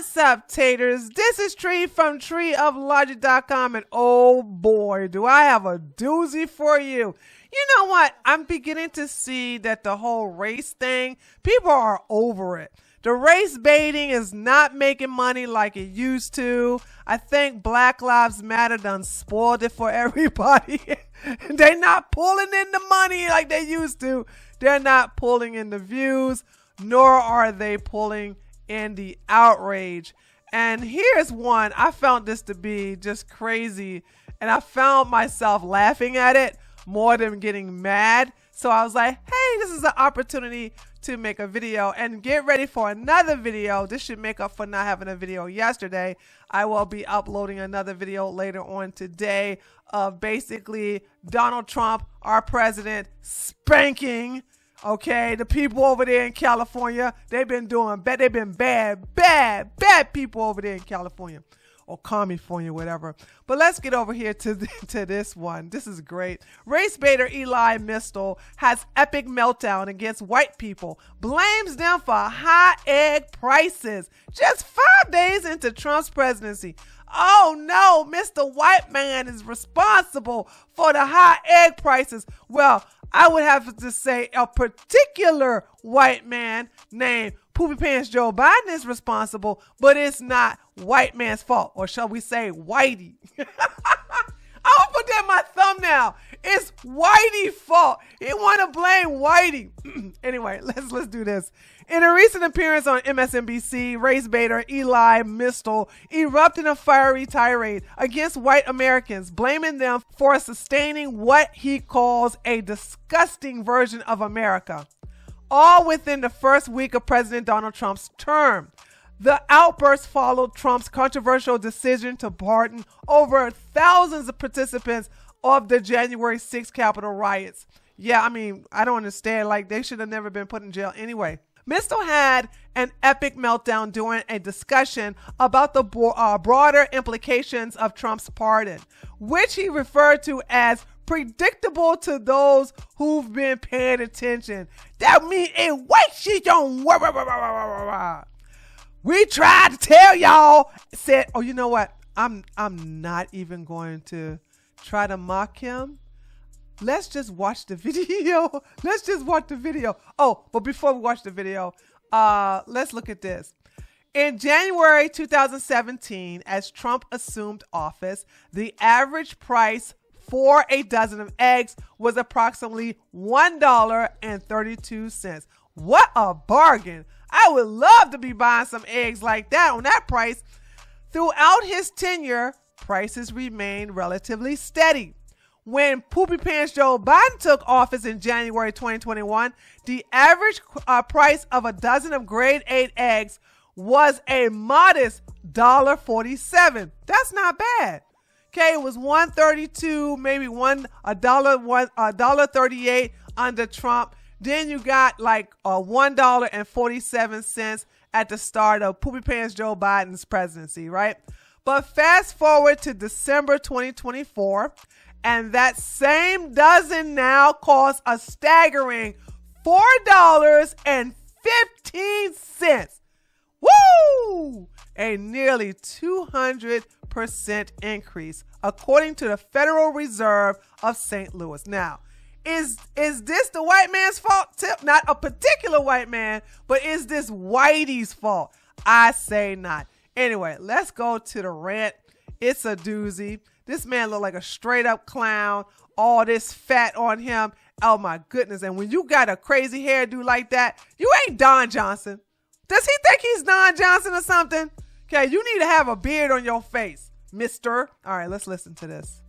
What's up, taters? This is Tree from treeoflogic.com, and oh boy, do I have a doozy for you. You know what? I'm beginning to see that the whole race thing, people are over it. The race baiting is not making money like it used to. I think Black Lives Matter done spoiled it for everybody. They're not pulling in the money like they used to. They're not pulling in the views, nor are they pulling in the outrage. And here's one. I found this to be just crazy, and I found myself laughing at it more than getting mad. So I was like, hey, this is an opportunity to make a video, and get ready for another video. This should make up for not having a video yesterday. I will be uploading another video later on today of basically Donald Trump, our president, spanking the people over there in California. They've been doing bad. They've been bad people over there in California, or California, whatever. But let's get over here to this one. This is great. Race baiter Elie Mystal has epic meltdown against white people, blames them for high egg prices just 5 days into Trump's presidency. Oh no, Mr. White Man is responsible for the high egg prices. Well, I would have to say a particular white man named Poopy Pants Joe Biden is responsible, but it's not white man's fault, or shall we say Whitey. I'll put that in my thumbnail. It's Whitey's fault. He want to blame Whitey. Anyway, let's do this. In a recent appearance on MSNBC, race baiter Elie Mystal erupted in a fiery tirade against white Americans, blaming them for sustaining what he calls a disgusting version of America, all within the first week of President Donald Trump's term. The outburst followed Trump's controversial decision to pardon over thousands of participants of the January 6th Capitol riots. Yeah, I mean, I don't understand. Like, they should have never been put in jail anyway. Mystal had an epic meltdown during a discussion about the broader implications of Trump's pardon, which he referred to as predictable to those who've been paying attention. That means it white shit don't work. We tried to tell y'all. Said, oh, you know what? I'm not even going to try to mock him. Let's just watch the video. Let's just watch the video. Oh, but before we watch the video, let's look at this. In January 2017, as Trump assumed office, the average price for a dozen of eggs was approximately $1.32. What a bargain. I would love to be buying some eggs like that on that price. Throughout his tenure, prices remained relatively steady. When Poopy Pants Joe Biden took office in January 2021, the average price of a dozen of grade 8 eggs was a modest $1.47. That's not bad. Okay, it was $1.32, maybe $1.38 under Trump. Then you got like $1.47 at the start of Poopy Pants Joe Biden's presidency, right? But fast forward to December 2024, and that same dozen now costs a staggering $4.15. Woo! A nearly 200% increase, according to the Federal Reserve of St. Louis. Now, is this the white man's fault? Not a particular white man, but is this Whitey's fault? I say not. Anyway, let's go to the rant. It's a doozy. This man look like a straight up clown. All this fat on him. Oh my goodness. And when you got a crazy hairdo like that, you ain't Don Johnson. Does he think he's Don Johnson or something? Okay, you need to have a beard on your face, mister. All right, let's listen to this.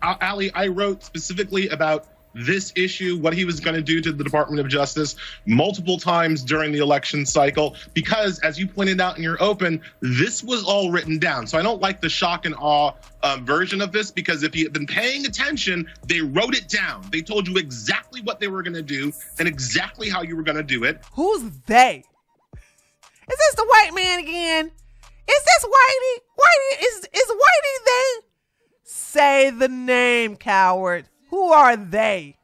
Allie, I wrote specifically about this issue, what he was going to do to the Department of Justice multiple times during the election cycle, because as you pointed out in your open, this was all written down. So I don't like the shock and awe version of this, because if you had been paying attention, they wrote it down. They told you exactly what they were going to do and exactly how you were going to do it. Who's they? Is this the white man again? Is this Whitey? Whitey, is Whitey they? Say the name, coward. Who are they?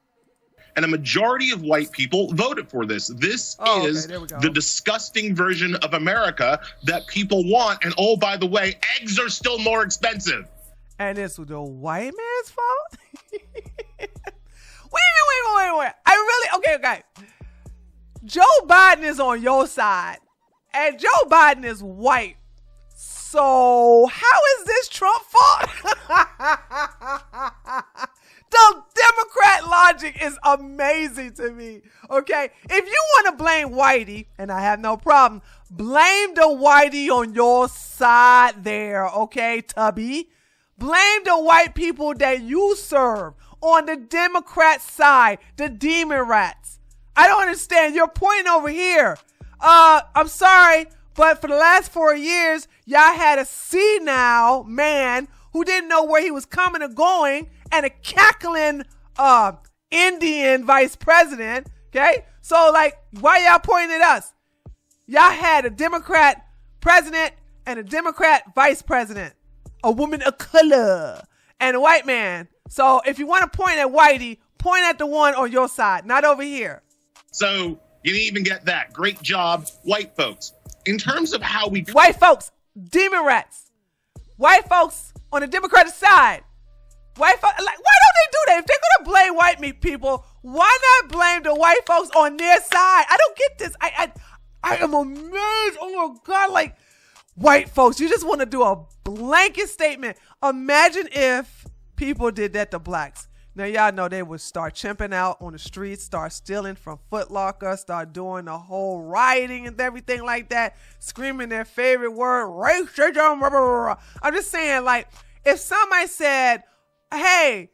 and a majority of white people voted for this. This is the disgusting version of America that people want. And oh, by the way, eggs are still more expensive. And it's the white man's fault? Wait a minute. Okay. Joe Biden is on your side, and Joe Biden is white. So how is this Trump fault? The Democrat logic is amazing to me. Okay, if you want to blame Whitey, and I have no problem, blame the Whitey on your side there. Okay, Tubby, blame the white people that you serve on the Democrat side, the demon rats. I don't understand. You're pointing over here. I'm sorry, but for the last 4 years, y'all had a senile man who didn't know where he was coming or going, and a cackling Indian vice president. Okay, so like, why y'all pointing at us? Y'all had a Democrat president and a Democrat vice president, a woman of color, and a white man. So if you want to point at Whitey, point at the one on your side, not over here. So you didn't even get that. Great job, white folks. In terms of how we... White folks, demon rats. White folks on the Democratic side. White folks, like, why don't they do that? If they're going to blame white people, why not blame the white folks on their side? I don't get this. I am amazed. Oh my God. Like, white folks, you just want to do a blanket statement. Imagine if people did that to blacks. Now, y'all know they would start chimping out on the streets, start stealing from Foot Locker, start doing the whole rioting and everything like that, screaming their favorite word, racism. Blah, blah, blah. I'm just saying, like, if somebody said, hey,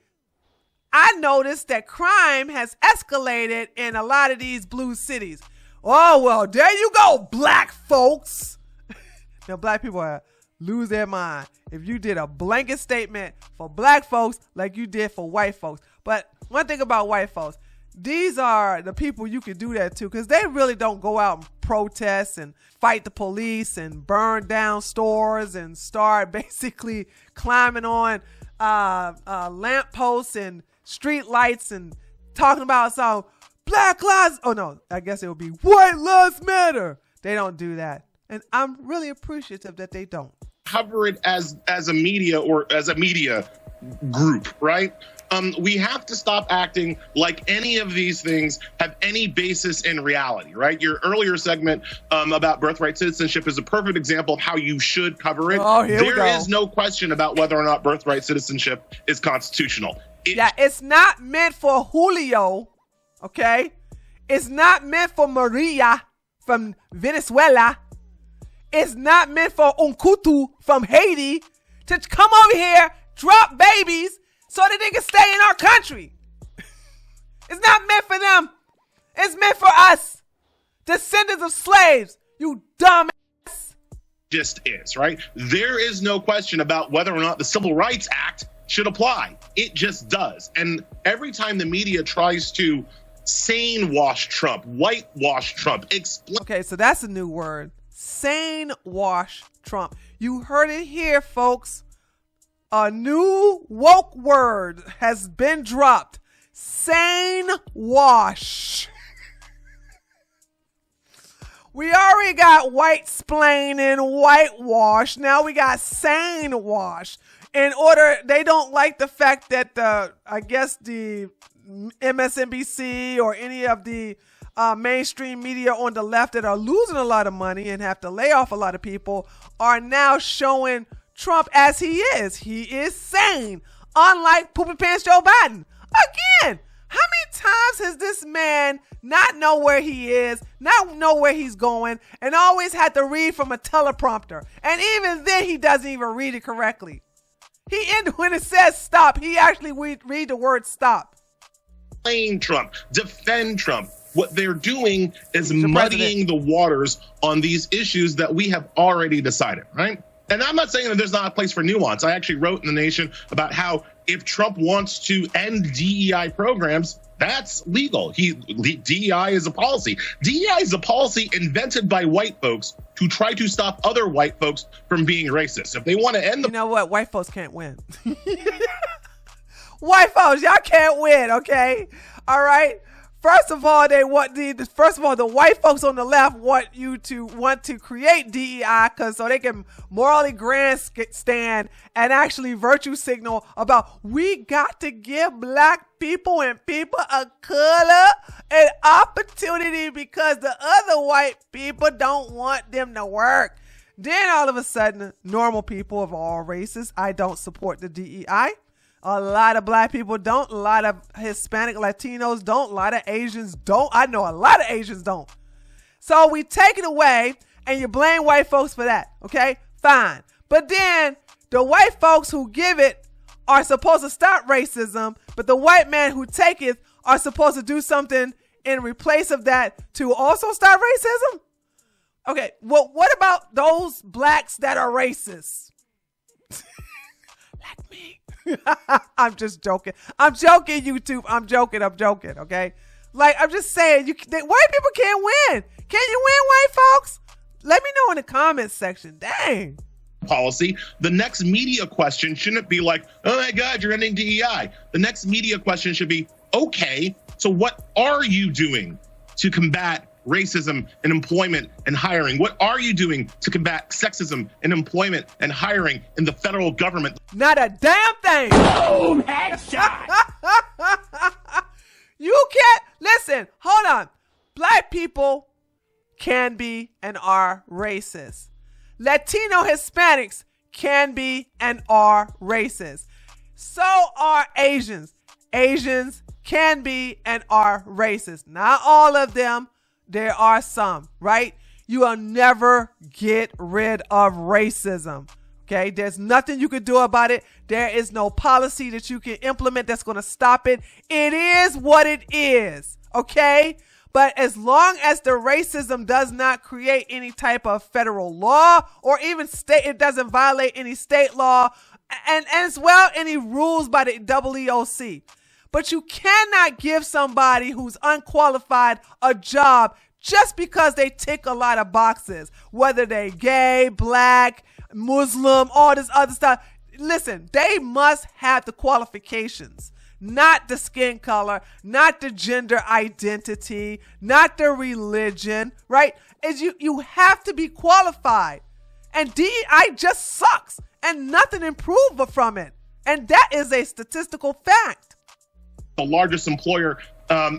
I noticed that crime has escalated in a lot of these blue cities. Oh, well, there you go, black folks. Now, black people lose their mind if you did a blanket statement for black folks like you did for white folks. But one thing about white folks, these are the people you can do that to, because they really don't go out and protest and fight the police and burn down stores and start basically climbing on lampposts and street lights and talking about some black lives. Oh no, I guess it would be white lives matter. They don't do that. And I'm really appreciative that they don't. Cover it as a media or as a media group, right? We have to stop acting like any of these things have any basis in reality, right? Your earlier segment about birthright citizenship is a perfect example of how you should cover it. Oh, there is no question about whether or not birthright citizenship is constitutional. It's not meant for Julio, okay? It's not meant for Maria from Venezuela. It's not meant for Unkutu from Haiti to come over here, drop babies so that they can stay in our country. It's not meant for them. It's meant for us, descendants of slaves, you dumb ass. Just is, right? There is no question about whether or not the Civil Rights Act should apply. It just does. And every time the media tries to sane wash Trump, whitewash Trump, okay, so that's a new word. Sane wash Trump. You heard it here, folks. A new woke word has been dropped. Sane wash. We already got white splain and whitewash. Now we got sane wash. They don't like the fact that I guess the MSNBC or any of the mainstream media on the left that are losing a lot of money and have to lay off a lot of people are now showing Trump as he is. He is sane, unlike Poopy Pants Joe Biden. Again, how many times has this man not know where he is, not know where he's going, and always had to read from a teleprompter? And even then, he doesn't even read it correctly. When it says stop, he actually read the word stop. Blame Trump, defend Trump. What they're doing is muddying the waters on these issues that we have already decided, right? And I'm not saying that there's not a place for nuance. I actually wrote in The Nation about how if Trump wants to end DEI programs, that's legal. DEI is a policy. DEI is a policy invented by white folks to try to stop other white folks from being racist. If they want to end You know what? White folks can't win. White folks, y'all can't win, okay? All right? First of all, the white folks on the left want to create DEI so they can morally grandstand and actually virtue signal about we got to give black people and people of color an opportunity because the other white people don't want them to work. Then all of a sudden, normal people of all races, I don't support the DEI. A lot of black people don't. A lot of Hispanic Latinos don't. A lot of Asians don't. I know a lot of Asians don't. So we take it away and you blame white folks for that. Okay, fine. But then the white folks who give it are supposed to stop racism, but the white man who take it are supposed to do something in replace of that to also stop racism? Okay, well, what about those blacks that are racist? Like me. I'm just joking. I'm joking, YouTube. I'm joking. Okay. Like, I'm just saying, white people can't win. Can you win, white folks? Let me know in the comments section. Dang. Policy. The next media question shouldn't be like, oh my God, you're ending DEI. The next media question should be, okay, so what are you doing to combat racism in employment and hiring? What are you doing to combat sexism in employment and hiring in the federal government? Not a damn thing. Boom, headshot. You can't listen. Hold on. Black people can be and are racist. Latino Hispanics can be and are racist. So are Asians. Asians can be and are racist. Not all of them. There are some, right? You will never get rid of racism. Okay, there's nothing you can do about it. There is no policy that you can implement that's going to stop it. It is what it is. Okay, but as long as the racism does not create any type of federal law or even state, it doesn't violate any state law and as well any rules by the EEOC. But you cannot give somebody who's unqualified a job just because they tick a lot of boxes, whether they gay, black, Muslim, all this other stuff. Listen, they must have the qualifications, not the skin color, not the gender identity, not the religion, right? You have to be qualified. And DEI just sucks and nothing improved from it. And that is a statistical fact. The largest employer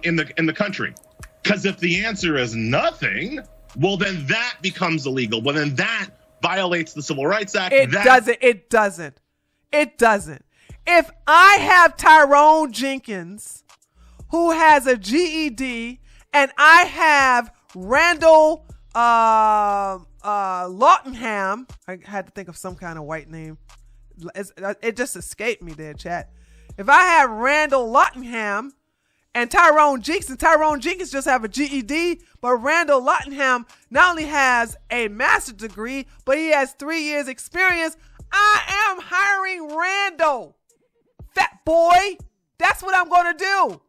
in the country. Because if the answer is nothing, well, then that becomes illegal. Well, then that violates the Civil Rights Act. It doesn't. If I have Tyrone Jenkins, who has a GED, and I have Randall Lottingham, I had to think of some kind of white name. It just escaped me there, chat. If I have Randall Lottingham and Tyrone Jenkins just have a GED, but Randall Lottingham not only has a master's degree, but he has 3 years experience, I am hiring Randall. Fat boy. That's what I'm going to do.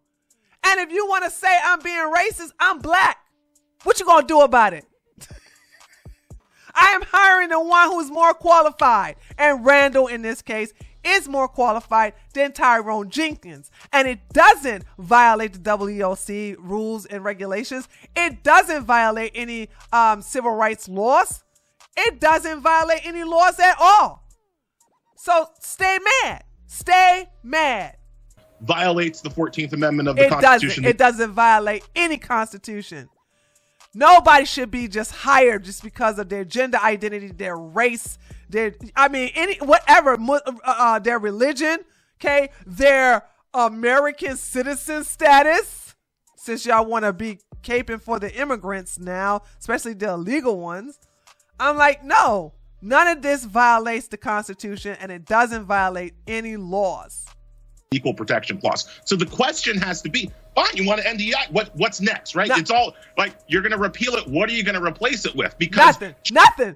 And if you want to say I'm being racist, I'm black. What you going to do about it? I am hiring the one who's more qualified. And Randall, in this case, is more qualified than Tyrone Jenkins. And it doesn't violate the WEOC rules and regulations. It doesn't violate any civil rights laws. It doesn't violate any laws at all. So stay mad. Stay mad. Violates the 14th Amendment of the Constitution. It doesn't violate any Constitution. Nobody should be just hired just because of their gender identity, their race, their religion, okay, their American citizen status. Since y'all want to be caping for the immigrants now, especially the illegal ones, I'm like, no, none of this violates the Constitution, and it doesn't violate any laws. Equal protection clause. So the question has to be, fine, you want to end DEI, what's next, right? It's all like, you're going to repeal it. What are you going to replace it with? Because nothing.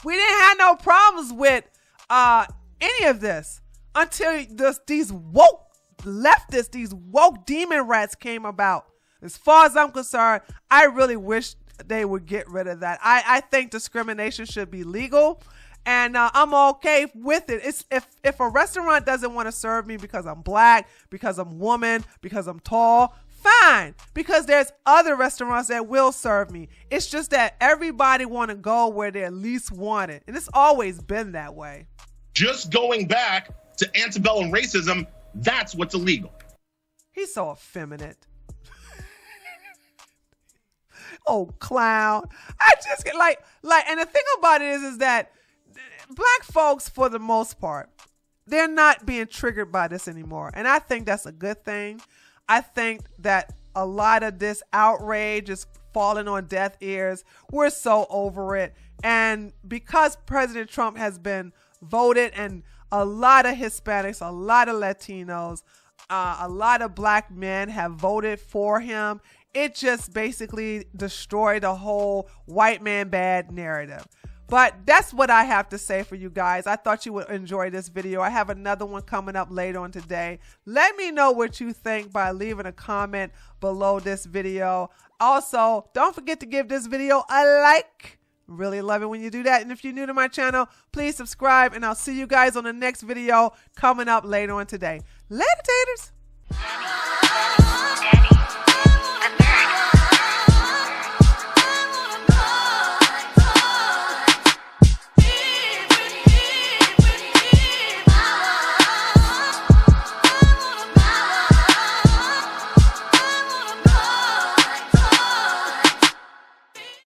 We didn't have no problems with any of this until these woke leftists, these woke demon rats came about. As far as I'm concerned, I really wish they would get rid of that. I think discrimination should be legal. And I'm okay with it. It's if a restaurant doesn't want to serve me because I'm black, because I'm woman, because I'm tall, fine. Because there's other restaurants that will serve me. It's just that everybody want to go where they at least want it. And it's always been that way. Just going back to antebellum racism, that's what's illegal. He's so effeminate. Oh, clown. I just get like, and the thing about it is that black folks, for the most part, they're not being triggered by this anymore. And I think that's a good thing. I think that a lot of this outrage is falling on deaf ears. We're so over it. And because President Trump has been voted, and a lot of Hispanics, a lot of Latinos, a lot of black men have voted for him, it just basically destroyed the whole white man bad narrative. But that's what I have to say for you guys. I thought you would enjoy this video. I have another one coming up later on today. Let me know what you think by leaving a comment below this video. Also, don't forget to give this video a like. Really love it when you do that. And if you're new to my channel, please subscribe. And I'll see you guys on the next video coming up later on today. Later, taters.